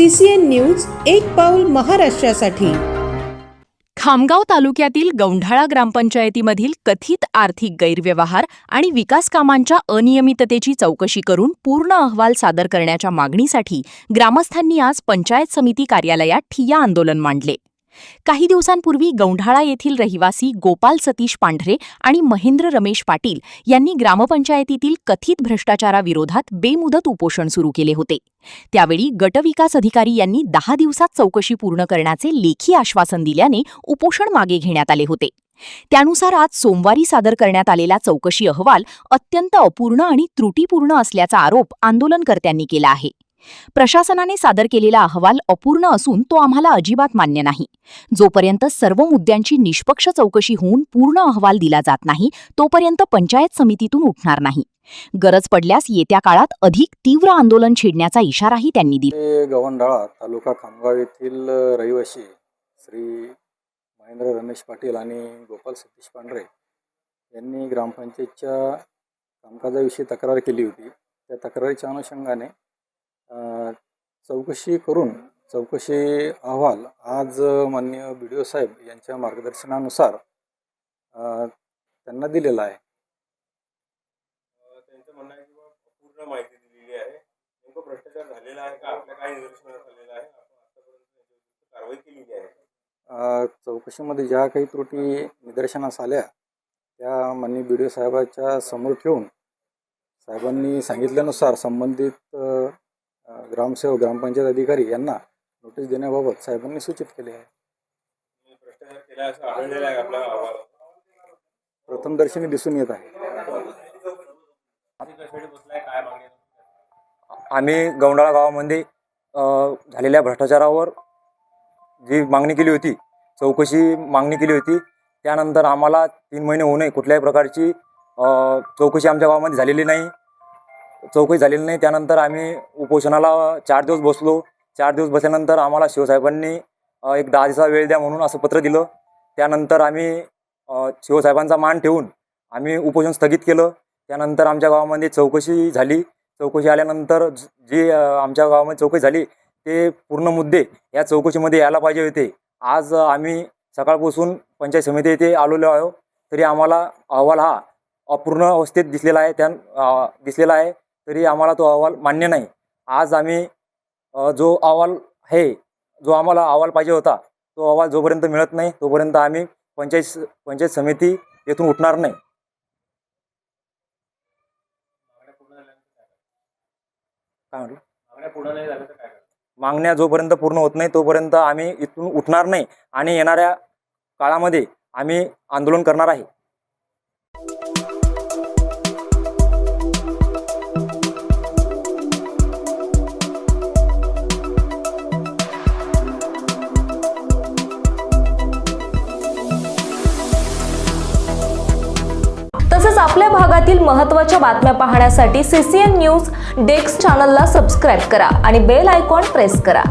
CCN news एक पाऊल महाराष्ट्रासाठी। खामगाव तालुक्यातील गौंढाळा ग्रामपंचायतीमधील कथित आर्थिक गैरव्यवहार आणि विकास कामांच्या अनियमिततेची चौकशी करून पूर्ण अहवाल सादर करण्याच्या मागणीसाठी ग्रामस्थांनी आज पंचायत समिती कार्यालयात ठिय्या आंदोलन मांडले। काही दिवसांपूर्वी गौंढाळा येथील रहिवासी गोपाल सतीश पांढरे आणि महेंद्र रमेश पाटील यांनी ग्रामपंचायतीतील कथित भ्रष्टाचाराविरोधात बेमुदत उपोषण सुरू केले होते। त्यावेळी गटविकास अधिकारी यांनी 10 दिवसात चौकशी पूर्ण करण्याचे लेखी आश्वासन दिल्याने उपोषण मागे घेण्यात आले होते। त्यानुसार आज सोमवारी सादर करण्यात आलेला चौकशी अहवाल अत्यंत अपूर्ण आणि त्रुटीपूर्ण असल्याचा आरोप आंदोलनकर्त्यांनी केला आहे। प्रशासनाने सादर केलेला अहवाल अपूर्ण असून तो आम्हाला अजिबात मान्य नाही। जोपर्यंत सर्व मुद्द्यांची निष्पक्ष चौकशी होऊन पूर्ण अहवाल दिला जात नाही तोपर्यंत पंचायत समितीतून उठणार नाही। गरज पडल्यास येत्या काळात अधिक तीव्र आंदोलन छेडण्याचा इशाराही त्यांनी दिला। गौंढाळा तालुका खामगाव येथील रहिवासी श्री महेंद्र रमेश पाटील आणि गोपाल सतीश पांढरे यांनी ग्रामपंचायतच्या कामकाजाविषयी तक्रार केली होती। त्या तक्रारीच्या अनुषंगाने चौकशी करून चौकशी अहवाल आज माननीय BDO साहेब यांच्या मार्गदर्शनानुसार त्यांना दिलेला आहे। त्यांचं म्हणणं आहे की पूर्ण माहिती दिलेली आहे, नेमकं भ्रष्टाचार झालेला आहे का, आपल्या काय निदर्शनास आलेलं आहे, आपण आतापर्यंत कारवाई केलेली आहे। चौकशीमध्ये ज्या काही त्रुटी निदर्शनास आल्या त्या माननीय BDO साहेबांच्या समोर ठेवून साहेबांनी सांगितल्यानुसार संबंधित ग्रामसेवक ग्रामपंचायत अधिकारी यांना नोटीस देण्याबाबत साहेबांनी सूचित केले आहे। भ्रष्टाचार केला असं आढळलेलं आहे आपल्या अहवालात, प्रथमदर्शनी दिसून येत आहे। आम्ही गौंढाळा गावामध्ये झालेल्या भ्रष्टाचारावर जी मागणी केली होती, चौकशी मागणी केली होती, त्यानंतर आम्हाला 3 महिने होऊ नये कुठल्याही प्रकारची चौकशी आमच्या गावामध्ये झालेली नाही। त्यानंतर आम्ही उपोषणाला 4 दिवस बसलो। 4 दिवस बसल्यानंतर आम्हाला शिवसाहेबांनी एक 10 दिवसाचा वेळ द्या म्हणून असं पत्र दिलं। त्यानंतर आम्ही शिवसाहेबांचा मान ठेवून आम्ही उपोषण स्थगित केलं। त्यानंतर आमच्या गावामध्ये चौकशी झाली। चौकशी आल्यानंतर जी आमच्या गावामध्ये चौकशी झाली ते पूर्ण मुद्दे या चौकशीमध्ये यायला पाहिजे होते। आज आम्ही सकाळपासून पंचायत समिती येथे आलेलो आहोत, तरी आम्हाला अहवाल हा अपूर्ण अवस्थेत दिसलेला आहे, तरी आम्हाला तो अहवाल मान्य नाही। आज आम्ही जो अहवाल आहे, जो आम्हाला अहवाल पाहिजे होता, तो अहवाल जोपर्यंत मिळत नाही तोपर्यंत आम्ही पंचायत समिती येथून उठणार नाही। काय म्हटलं? मागण्या जोपर्यंत पूर्ण होत नाही तोपर्यंत आम्ही इथून उठणार नाही आणि येणाऱ्या काळामध्ये आम्ही आंदोलन करणार आहे। तसेच आपल्या भागातील महत्त्वाच्या बातम्या पाहण्यासाठी CCN न्यूज डेस्क चॅनलला सबस्क्राइब करा आणि बेल आयकॉन प्रेस करा।